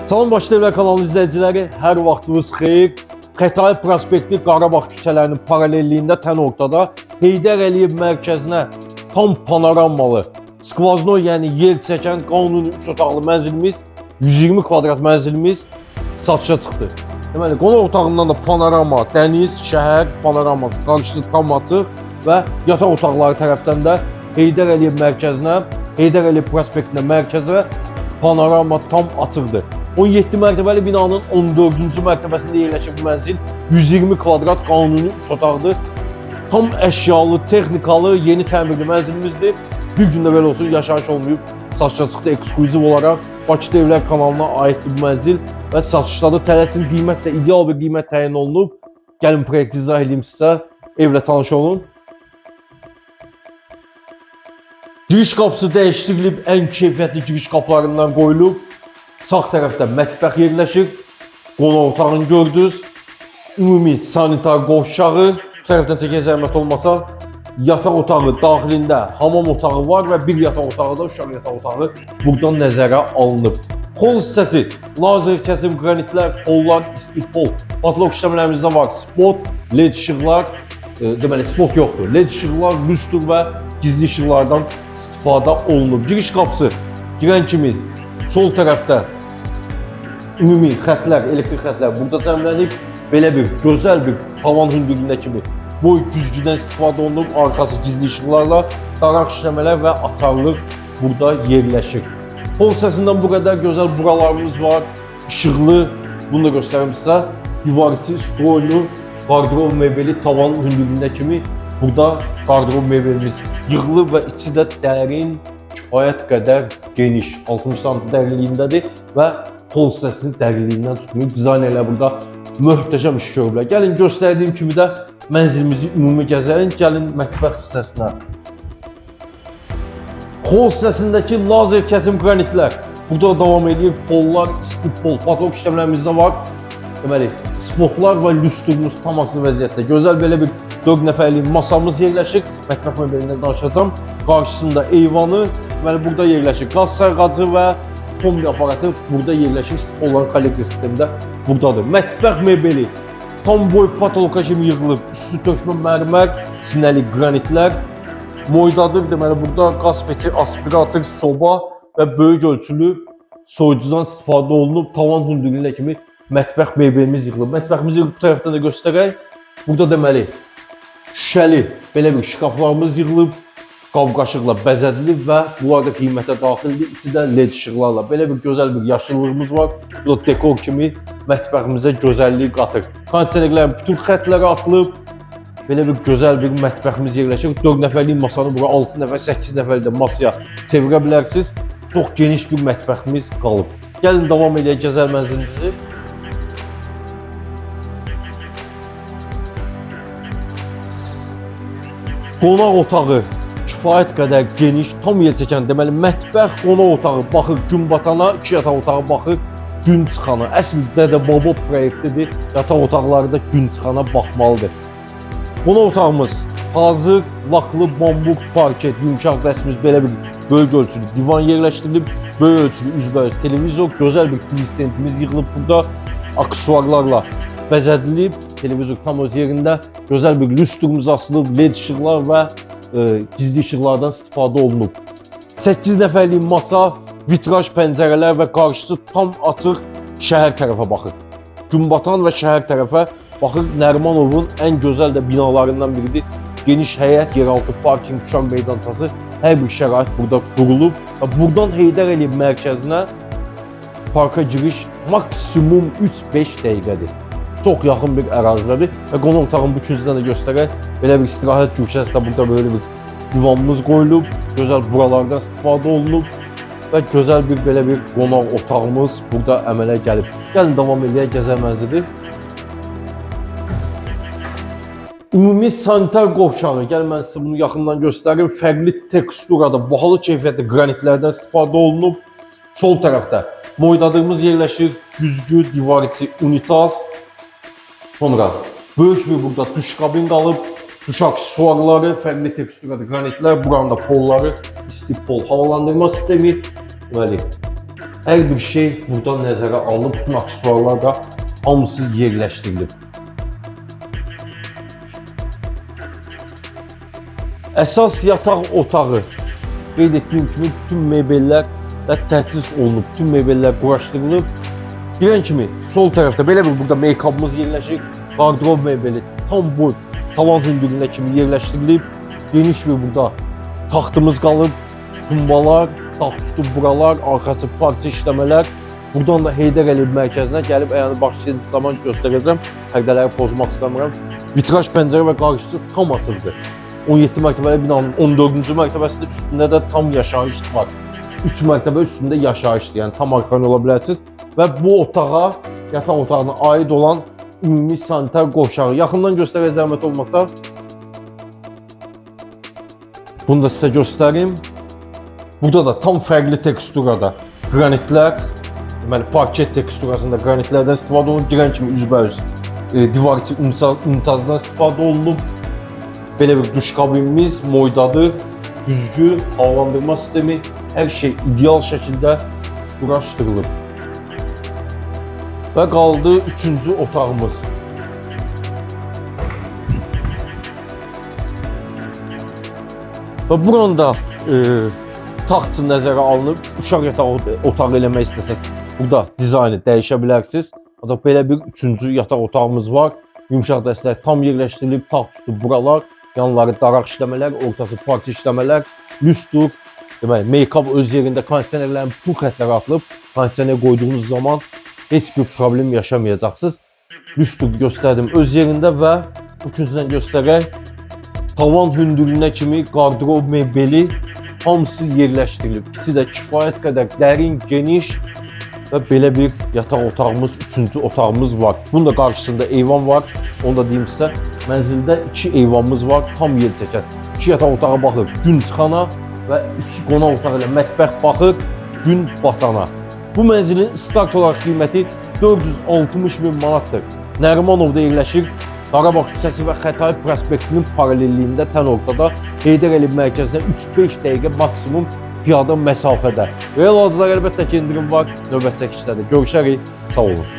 Salam Baş TV kanalı izləyiciləri, hər vaxtınız xeyir. Xətai prospekti Qarabağ küçələrinin paralelliyində tən ortada Heydər Əliyev mərkəzinə tam panoramalı, skvazno yəni yel çəkən qanuni 3 otaqlı mənzilimiz, 120 kvadrat mənzilimiz satışa çıxdı. Deməli, qonaq otağından da panorama, dəniz, şəhər panoraması qarşısı tam açıq və yataq otaqları tərəfdən də Heydər Əliyev mərkəzinə, Heydər Əliyev prospektinə mərkəzə panorama tam açıqdır. 17 mərtəbəli binanın 14-cü mərtəbəsində yerləşən mənzil 120 kvadrat qanuni 3 otaqdır. Tam əşyalı, texnikalı, yeni təmirli mənzilimizdir. Bir gündə belə olsun, yaşayış olmayıb, satışa çıxdı ekskluziv olaraq. Bakı Evlər kanalına aiddir bu mənzil və satışlarda tələsin qiymət də ideal bir qiymət təyin olunub. Gəlin proyekti izah edeyim sizə, evlə tanış olun. Giriş qapısı dəyişdirilib, ən keyfiyyətli giriş qapılarından qoyulub. Sağ tərəfdə mətbəx yerləşir, qonaq otağını gördünüz, ümumi sanitar qovşağı, bu tərəfdən çəkən zəhmət olmasa, yataq otağı daxilində hamam otağı var və bir yataq otağı da uşaq yataq otağı buradan nəzərə alınıb. Pol hissəsi, lazer kəsim qranitlər, pollar, istifol, patlok işləmələrimizdə var, spot, led işıqlar, deməli spot yoxdur, led işıqlar, lüstr və gizli işıqlardan istifadə olunub. Giriş qapısı girən kimi sol tərəfdə ümumi xətlər, elektrik xətlər burada cəmlənib, belə bir gözəl bir tavan hündürlüyünə kimi boy güzgüdən istifadə olunub, arxası gizli işıqlarla, daraq işləmələr və açarlıq burada yerləşir. Pol hissəsindən bu qədər gözəl buralarımız var, işıqlı, bunu da göstərim sizə, divariti, stroylu, qardırob mebeli tavan hündürlüyünə kimi burada qardırob mebelimiz yığılıb və içi də dərin, kifayət qədər geniş, 60 cm dərinliyindədir və pol hissəsinin dərinliyindən tutmayıb. Dizaynerlər burada möhtəşəm iş görüblər. Gəlin göstərdiyim kimi də mənzilimizi ümumi gəzərin. Gəlin mətbəx hissəsinə. Pol hissəsindəki lazer kəsim qranitlər. Burada davam edir. Pollar, istifol, patlok işləmlərimizdə var. Deməli, spotlar və lüstrumuz tam asılı vəziyyətdə. Gözəl belə bir 4 nəfərlik masamız yerləşir. Mətbəx mebelindən danışacağım. Qarşısında eyvanı, deməli burada yerləşir. Qaz sərğacı və kombi aparatı burada yerləşir. Onların kollektor sistemində buradadır. Mətbəx mebeli tam boy patoloka kimi yığılıb. Üstü tökmə mərmər, sinəli qranitlər moydadır. Deməli burada qaz peçi, aspirator, soba və böyük ölçülü soyucudan istifadə olunub. Tavan hündürlüyünə kimi mətbəx mebelimiz yığılıb. Mətbəximizi bu tərəfdən də göstərək. Burada deməli şüşəli belə bir şkaflarımız yığılıb. Qab-qaşıqla bəzədilib və bunlar da qiymətə daxildir. İçi də led işıqlarla. Belə bir gözəl bir yaşıllığımız var. Bu da dekor kimi mətbəximizə gözəlliyi qatır. Kondisionerlərin bütün xətləri atılıb. Belə bir gözəl bir mətbəximiz yerləşir. 4 nəfərlik masanı bura 6 nəfər, 8 nəfərlik də masaya çevirə bilərsiniz. Çox geniş bir mətbəximiz qalıb. Gəlin davam edək gözəl mənzilimizi. Qonaq otağı kifayət qədər geniş, tam yer çəkən, deməli mətbəx, qonaq otağı baxır gün batana, 2 yataq otağı baxır gün çıxana. Əsl dədə-baba proyektidir, yataq otaqları da gün çıxana baxmalıdır. Qonaq otağımız hazır, laklı bambuk parket, yumuşaq rəsmiz belə bir böyük ölçülü divan yerləşdirilib, böyük ölçülü üzbəüz televizor, gözəl bir TV stendimiz yığılıb burada, aksesuarlarla bəzədilib, televizor tam öz yerində, gözəl bir lüstrumuz asılıb, led işıqlar və gizli işıqlardan istifadə olunub. 8 nəfərlik masa, vitraj pəncərələr və qarşısı tam açıq şəhər tərəfə baxır. Günbatan və şəhər tərəfə baxır. Nərimanovun ən gözəl də binalarından biridir. Geniş həyət, yeraltı parking, uşaq meydançası, hər bir şərait burada qurulub. Buradan Heydər Əliyev mərkəzinə parka giriş maksimum 3-5 dəqiqədir. Çox yaxın bir ərazidədir və qonaq otağının bu küncdən də göstərək. Belə bir istirahət köşəsi də burada böyle bir divanımız qoyulub, gözəl buralardan istifadə olunub və gözəl bir belə bir qonaq otağımız burada əmələ gəlib. Gəlin davam edək, gəzək mənzili. Ümumi sanitar qovşağı, gəl mən sizə bunu yaxından göstərim. Fərqli teksturada, bahalı keyfiyyətli qranitlərdən istifadə olunub. Sol tərəfdə moydadığımız yerləşir, güzgü, divar içi unitaz. Sonra böyük bir burada duş kabin qalıb, duş aksesuarları, fərqli teksturada qranitlər, buranın da polları, isti pol havalandırma sistemi. Deməli, hər bir şey burada nəzərə alınıb, bütün aksesuarlar da hamısı yerləşdirilib. Əsas yataq otağı, qeyd etdiyim kimi bütün mebellər təchiz olunub, bütün mebellər quraşdırılıb. Girən kimi sol tərəfdə belə bir burada make-up'ımız yerləşir, qardırob mebeli tam boy tavan hündürlüyünə kimi yerləşdirilib. Geniş bir burada taxtımız qalıb, tumbalar, taxt üstü buralar, arxası parça işləmələr. Buradan da Heydər Əliyev mərkəzinə gəlib əyəni başlayıcı zaman göstərəcəm, pərdələri pozmaq istəmirəm. Vitraj pəncərə və qarşısı tam açıqdır. 17 mərtəbəli binanın 14-cü mərtəbəsində üstündə də tam yaşayış var. 3 mərtəbə üstündə yaşayışdır, yəni tam arxan ola bilərsiniz. Və bu otağa, yataq otağına aid olan ümumi sanitar qovşağı. Yaxından göstərək zəhmət olmasa. Bunu da sizə göstərim. Burada da tam fərqli teksturada qranitlər, deməli parket teksturasında qranitlərdən istifadə olunub. Girən kimi üzbəüz divar içi unitazdan istifadə olunub. Belə bir duş kabinimiz, moydadır, güzgü, havalandırma sistemi, hər şey ideal şəkildə quraşdırılıb. Və qaldı 3-cü otağımız. Və buranda taxt nəzərə alınıb, uşaq yataq otağı eləmək istəsəz, burada dizaynı dəyişə bilərsiniz. Hatta belə bir 3-cü yataq otağımız var. Yumşaq dəstək tam yerləşdirilib, taxt üstü buralar, yanları daraq işləmələr, ortası parça işləmələr, lüstur. Deməli, make-up öz yerində, kondisionerlərin bu xətləri atılıb, kondisioner qoyduğunuz zaman heç bir problem yaşamayacaqsınız. Lüstur göstərdim öz yerində və bu küncdən göstərək. Tavan hündürlüyünə kimi qardırob mebeli hamısı yerləşdirilib. İçi də kifayət qədər dərin, geniş və belə bir yataq otağımız, 3-cü otağımız var. Bunun da qarşısında eyvan var. Onu da deyim sizə. Mənzildə 2 eyvanımız var, tam yer çəkər. 2 yataq otağa baxır gün çıxana və 2 qonaq otağı ilə mətbəx baxır gün batana. Bu mənzilin start olaraq qiyməti 460 min manatdır. Nərimanovda yerləşir. Qarabağ küçəsi və Xətai prospektinin paralelliyində tən ortada Heydər Əliyev mərkəzinə 3-5 dəqiqə maksimum piyada məsafədə. Real alıcılar əlbəttə ki indirim var. Növbəti çəkişlərdə görüşərik. Sağ olun.